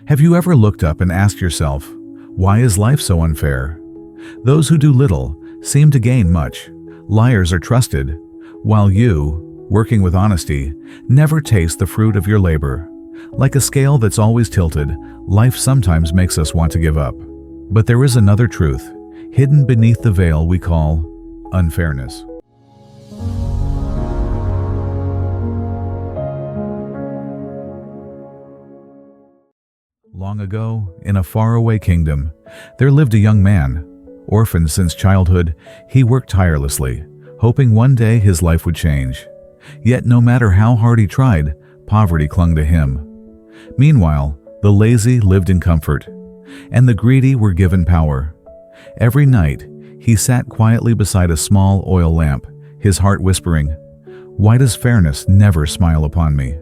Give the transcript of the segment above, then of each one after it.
Have you ever looked up and asked yourself, why is life so unfair? Those who do little seem to gain much. Liars are trusted, while you, working with honesty, never taste the fruit of your labor. Like a scale that's always tilted, life sometimes makes us want to give up. But there is another truth, hidden beneath the veil we call unfairness. Long ago, in a faraway kingdom, there lived a young man. Orphaned since childhood, he worked tirelessly, hoping one day his life would change. Yet no matter how hard he tried, poverty clung to him. Meanwhile, the lazy lived in comfort, and the greedy were given power. Every night, he sat quietly beside a small oil lamp, his heart whispering, "Why does fairness never smile upon me?"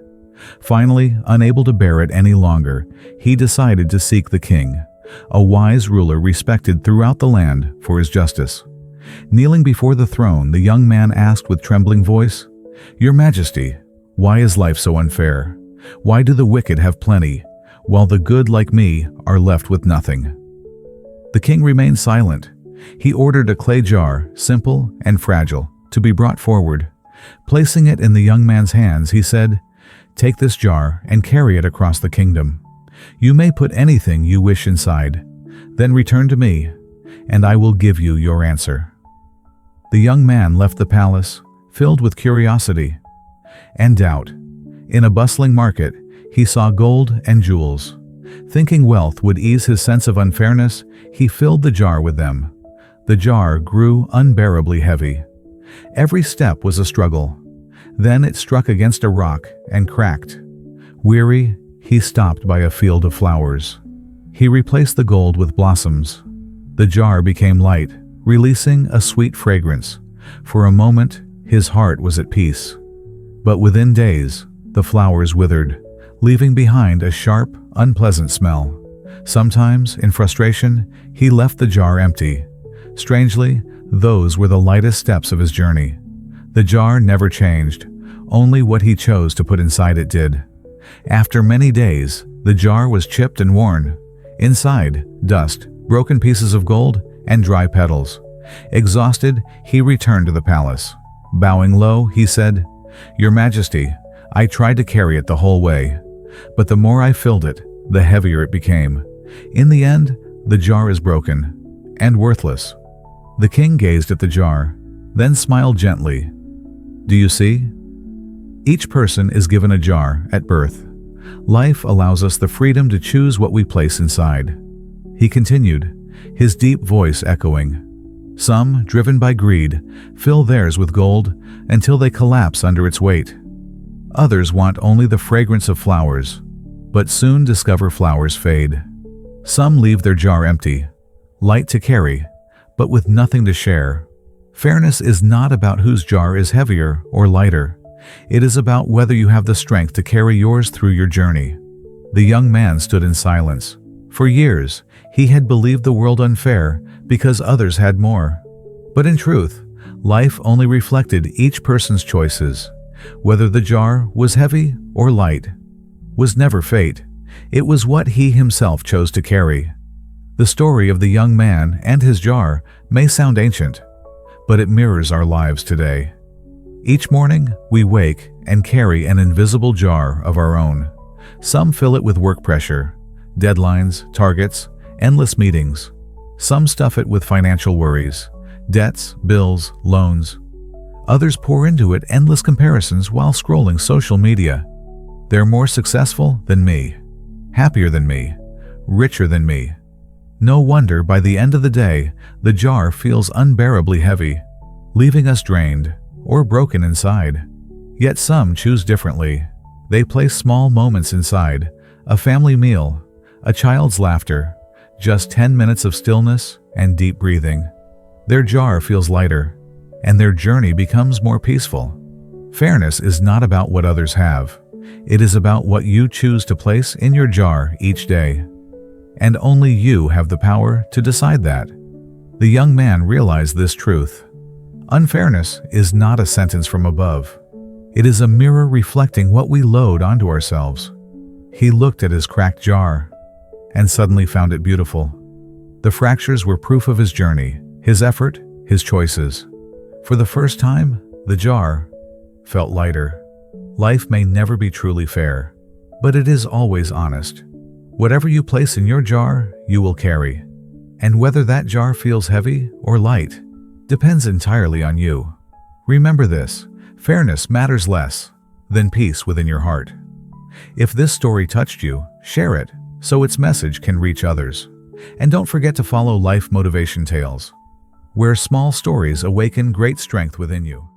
Finally, unable to bear it any longer, he decided to seek the king, a wise ruler respected throughout the land for his justice. Kneeling before the throne, the young man asked with trembling voice, "Your Majesty, why is life so unfair? Why do the wicked have plenty, while the good like me are left with nothing?" The king remained silent. He ordered a clay jar, simple and fragile, to be brought forward. Placing it in the young man's hands, he said, "Take this jar and carry it across the kingdom. You may put anything you wish inside. Then return to me, and I will give you your answer." The young man left the palace, filled with curiosity and doubt. In a bustling market, he saw gold and jewels. Thinking wealth would ease his sense of unfairness, he filled the jar with them. The jar grew unbearably heavy. Every step was a struggle. Then it struck against a rock and cracked. Weary, he stopped by a field of flowers. He replaced the gold with blossoms. The jar became light, releasing a sweet fragrance. For a moment, his heart was at peace. But within days, the flowers withered, leaving behind a sharp, unpleasant smell. Sometimes, in frustration, he left the jar empty. Strangely, those were the lightest steps of his journey. The jar never changed, only what he chose to put inside it did. After many days, the jar was chipped and worn. Inside, dust, broken pieces of gold, and dry petals. Exhausted, he returned to the palace. Bowing low, he said, "Your Majesty, I tried to carry it the whole way, but the more I filled it, the heavier it became. In the end, the jar is broken and worthless." The king gazed at the jar, then smiled gently. "Do you see? Each person is given a jar at birth. Life allows us the freedom to choose what we place inside." He continued, his deep voice echoing. "Some, driven by greed, fill theirs with gold until they collapse under its weight. Others want only the fragrance of flowers, but soon discover flowers fade. Some leave their jar empty, light to carry, but with nothing to share. Fairness is not about whose jar is heavier or lighter. It is about whether you have the strength to carry yours through your journey." The young man stood in silence. For years, he had believed the world unfair because others had more. But in truth, life only reflected each person's choices. Whether the jar was heavy or light was never fate. It was what he himself chose to carry. The story of the young man and his jar may sound ancient, but it mirrors our lives today. Each morning, we wake and carry an invisible jar of our own. Some fill it with work pressure, deadlines, targets, endless meetings. Some stuff it with financial worries, debts, bills, loans. Others pour into it endless comparisons while scrolling social media. They're more successful than me, happier than me, richer than me. No wonder by the end of the day, the jar feels unbearably heavy, leaving us drained or broken inside. Yet some choose differently. They place small moments inside, a family meal, a child's laughter, just 10 minutes of stillness and deep breathing. Their jar feels lighter, and their journey becomes more peaceful. Fairness is not about what others have. It is about what you choose to place in your jar each day. And only you have the power to decide that. The young man realized this truth. Unfairness is not a sentence from above. It is a mirror reflecting what we load onto ourselves. He looked at his cracked jar. and suddenly found it beautiful. The fractures were proof of his journey, his effort, his choices. For the first time, the jar felt lighter. Life may never be truly fair, but it is always honest. Whatever you place in your jar, you will carry. And whether that jar feels heavy or light depends entirely on you. Remember this: fairness matters less than peace within your heart. If this story touched you, share it so its message can reach others. And don't forget to follow Life Motivation Tales, where small stories awaken great strength within you.